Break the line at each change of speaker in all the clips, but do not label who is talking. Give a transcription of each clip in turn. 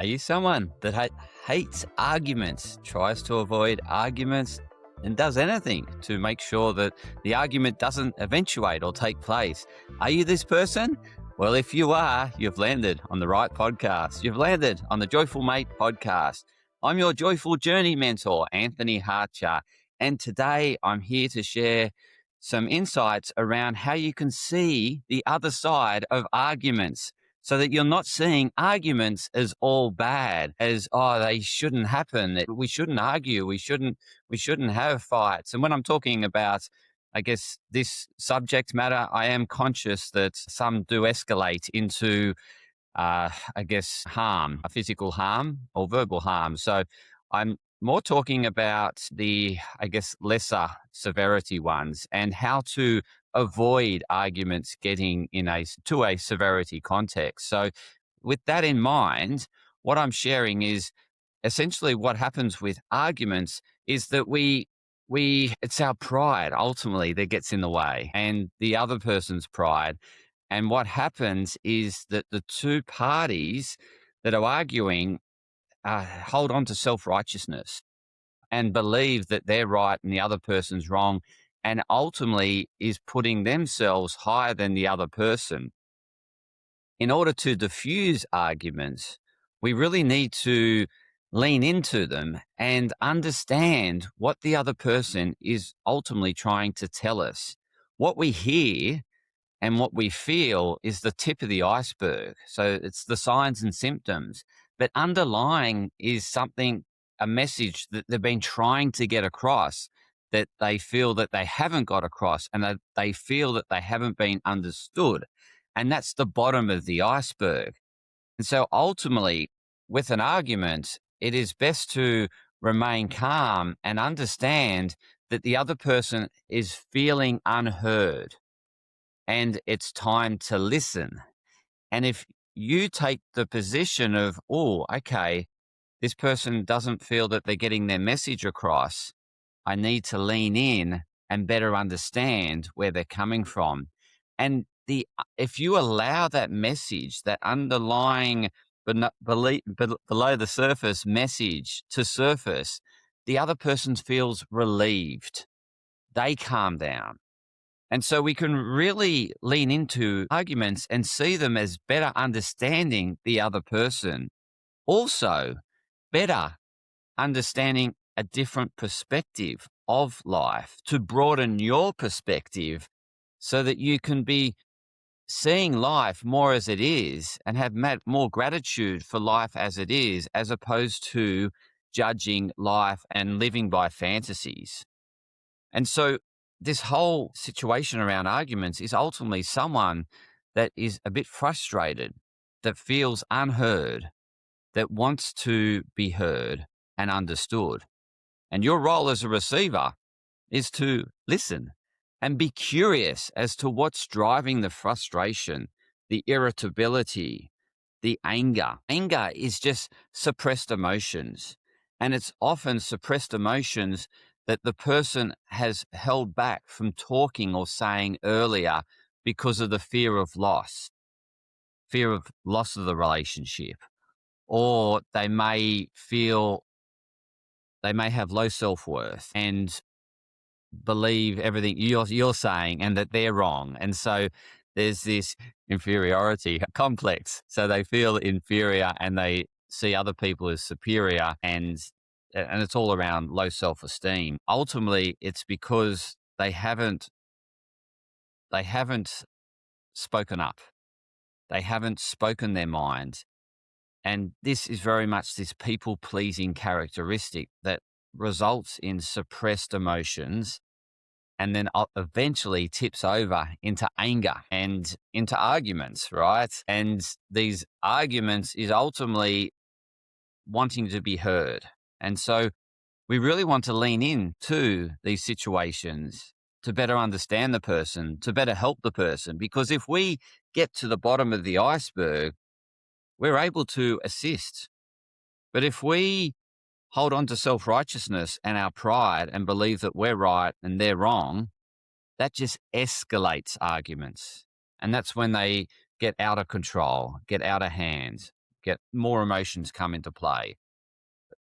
Are you someone that hates arguments, tries to avoid arguments, and does anything to make sure that the argument doesn't eventuate or take place? Are you this person? Well, if you are, you've landed on the right podcast. You've landed on the Joyful Mate podcast. I'm your Joyful Journey mentor, Anthony Hartcher, and today I'm here to share some insights around how you can see the other side of arguments, so that you're not seeing arguments as all bad, as, oh, they shouldn't happen. We shouldn't argue. We shouldn't have fights. And when I'm talking about, I guess, this subject matter, I am conscious that some do escalate into, harm, a physical harm or verbal harm. So I'm more talking about the, lesser severity ones and how to avoid arguments getting to a severity context. So with that in mind, what I'm sharing is essentially what happens with arguments is that it's our pride ultimately that gets in the way, and the other person's pride. And what happens is that the two parties that are arguing hold on to self-righteousness and believe that they're right and the other person's wrong, and ultimately is putting themselves higher than the other person. In order to diffuse arguments, we really need to lean into them and understand what the other person is ultimately trying to tell us. What we hear and what we feel is the tip of the iceberg. So it's the signs and symptoms. But underlying is a message that they've been trying to get across, that they feel that they haven't got across, and that they feel that they haven't been understood. And that's the bottom of the iceberg. And so ultimately, with an argument, it is best to remain calm and understand that the other person is feeling unheard, and it's time to listen. And if you take the position of, oh, okay, this person doesn't feel that they're getting their message across, I need to lean in and better understand where they're coming from. And if you allow that message, that underlying below the surface message to surface, the other person feels relieved. They calm down. And so we can really lean into arguments and see them as better understanding the other person. Also, better understanding a different perspective of life, to broaden your perspective so that you can be seeing life more as it is and have more gratitude for life as it is, as opposed to judging life and living by fantasies. And so this whole situation around arguments is ultimately someone that is a bit frustrated, that feels unheard, that wants to be heard and understood. And your role as a receiver is to listen and be curious as to what's driving the frustration, the irritability, the anger. Anger is just suppressed emotions. And it's often suppressed emotions that the person has held back from talking or saying earlier because of the fear of loss of the relationship. Or they may have low self-worth and believe everything you're saying and that they're wrong. And so there's this inferiority complex. So they feel inferior and they see other people as superior, and it's all around low self-esteem. Ultimately, it's because they haven't spoken up. They haven't spoken their mind. And this is very much this people-pleasing characteristic that results in suppressed emotions, and then eventually tips over into anger and into arguments, right? And these arguments is ultimately wanting to be heard. And so we really want to lean in to these situations to better understand the person, to better help the person. Because if we get to the bottom of the iceberg, we're able to assist. But if we hold on to self-righteousness and our pride and believe that we're right and they're wrong, that just escalates arguments. And that's when they get out of control, get out of hand. get more emotions come into play.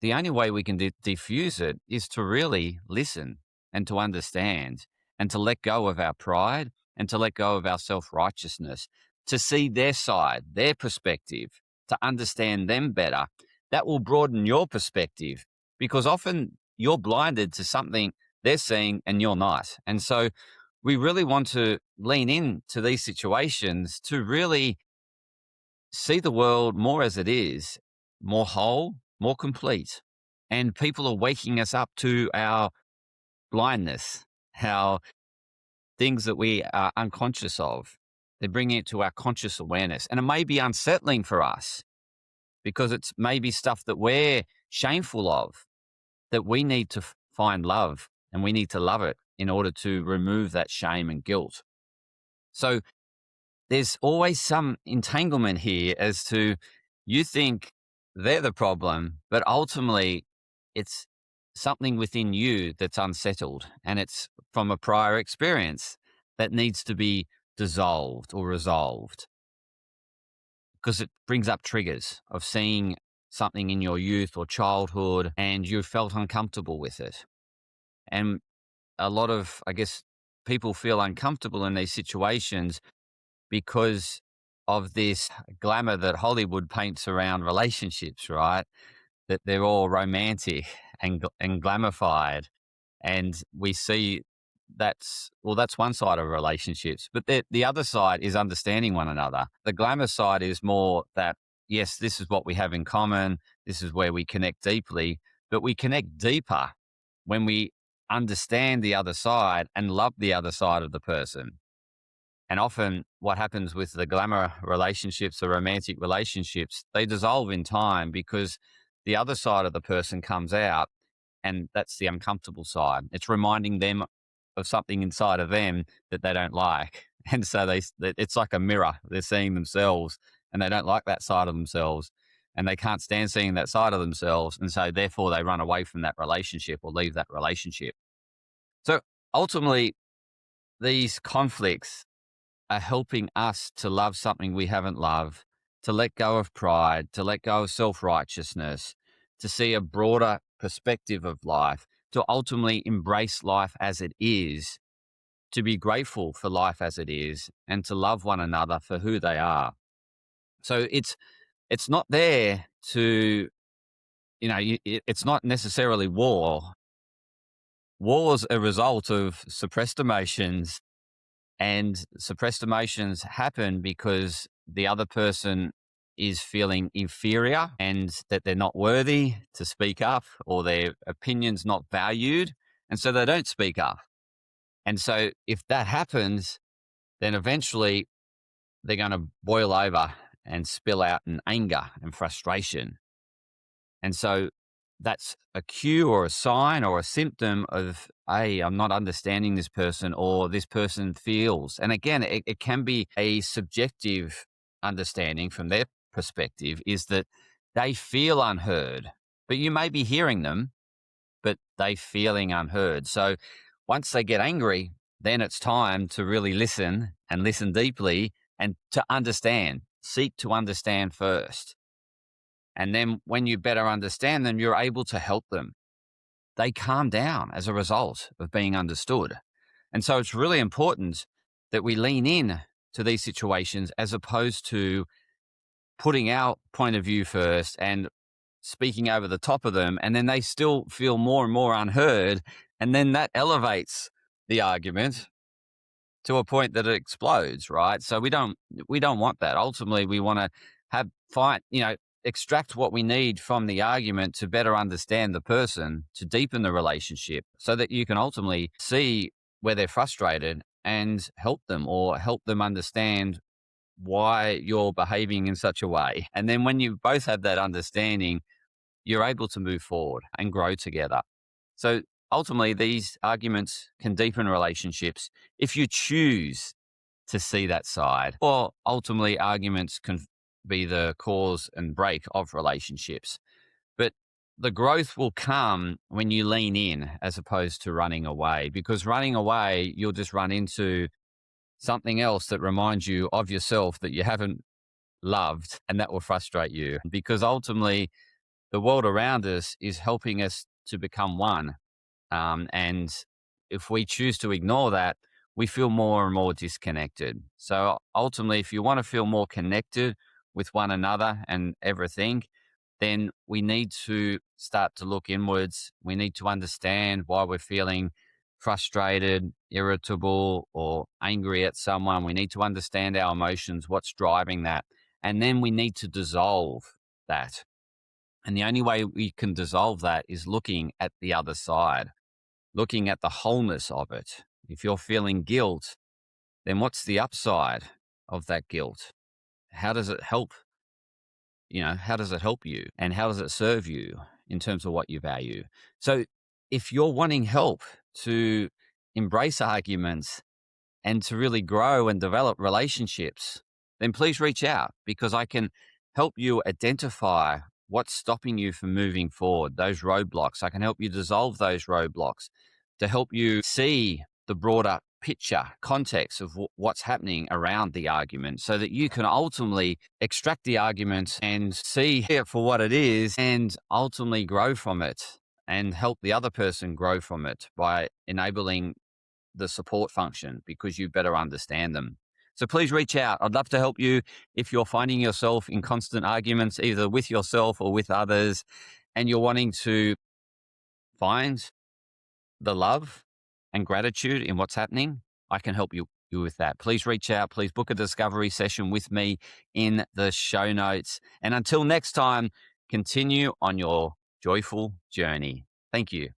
The only way we can diffuse it is to really listen and to understand and to let go of our pride and to let go of our self righteousness, to see their side, their perspective, to understand them better. That will broaden your perspective because often you're blinded to something they're seeing and you're not. And so we really want to lean into these situations to really see the world more as it is, more whole, more complete. And people are waking us up to our blindness, how things that we are unconscious of, they're bringing it to our conscious awareness. And it may be unsettling for us because it's maybe stuff that we're shameful of, that we need to find love and we need to love it in order to remove that shame and guilt. So there's always some entanglement here as to you think they're the problem, but ultimately it's something within you that's unsettled and it's from a prior experience that needs to be dissolved or resolved because it brings up triggers of seeing something in your youth or childhood and you felt uncomfortable with it. And a lot of, I guess, people feel uncomfortable in these situations because of this glamour that Hollywood paints around relationships, right? That they're all romantic and glamified. And we see that's one side of relationships. But the other side is understanding one another. The glamour side is more that, yes, this is what we have in common. This is where we connect deeply, but we connect deeper when we understand the other side and love the other side of the person. And often what happens with the glamour relationships, the romantic relationships, they dissolve in time because the other side of the person comes out and that's the uncomfortable side. It's reminding them of something inside of them that they don't like. And so it's like a mirror. They're seeing themselves and they don't like that side of themselves and they can't stand seeing that side of themselves. And so therefore they run away from that relationship or leave that relationship. So ultimately, these conflicts are helping us to love something we haven't loved, to let go of pride, to let go of self righteousness, to see a broader perspective of life, to ultimately embrace life as it is, to be grateful for life as it is, and to love one another for who they are. So it's not there to, it's not necessarily war. War's a result of suppressed emotions. And suppressed emotions happen because the other person is feeling inferior and that they're not worthy to speak up or their opinion's not valued. And so they don't speak up. And so if that happens, then eventually they're going to boil over and spill out in anger and frustration. And so that's a cue or a sign or a symptom of, hey, I'm not understanding this person or this person feels. And again, it can be a subjective understanding from their perspective is that they feel unheard, but you may be hearing them, but they feeling unheard. So once they get angry, then it's time to really listen and listen deeply and to understand, seek to understand first. And then when you better understand them, you're able to help them. They calm down as a result of being understood. And so it's really important that we lean in to these situations as opposed to putting our point of view first and speaking over the top of them. And then they still feel more and more unheard. And then that elevates the argument to a point that it explodes, right? So we don't want that. Ultimately, we want to extract what we need from the argument to better understand the person, to deepen the relationship so that you can ultimately see where they're frustrated and help them or help them understand why you're behaving in such a way. And then when you both have that understanding, you're able to move forward and grow together. So ultimately, these arguments can deepen relationships if you choose to see that side, or ultimately arguments can be the cause and break of relationships. But the growth will come when you lean in as opposed to running away, because running away, you'll just run into something else that reminds you of yourself that you haven't loved, and that will frustrate you because ultimately the world around us is helping us to become one. And if we choose to ignore that, we feel more and more disconnected. So ultimately, if you want to feel more connected with one another and everything, then we need to start to look inwards. We need to understand why we're feeling frustrated, irritable, or angry at someone. We need to understand our emotions, what's driving that. And then we need to dissolve that. And the only way we can dissolve that is looking at the other side, looking at the wholeness of it. If you're feeling guilt, then what's the upside of that guilt? How does it help? How does it help you and how does it serve you in terms of what you value? So if you're wanting help to embrace arguments and to really grow and develop relationships, then please reach out because I can help you identify what's stopping you from moving forward, those roadblocks. I can help you dissolve those roadblocks to help you see the broader picture, context of what's happening around the argument so that you can ultimately extract the argument and see it for what it is and ultimately grow from it and help the other person grow from it by enabling the support function because you better understand them. So please reach out. I'd love to help you if you're finding yourself in constant arguments, either with yourself or with others, and you're wanting to find the love and gratitude in what's happening. I can help you with that. Please reach out. Please book a discovery session with me in the show notes. And until next time, continue on your joyful journey. Thank you.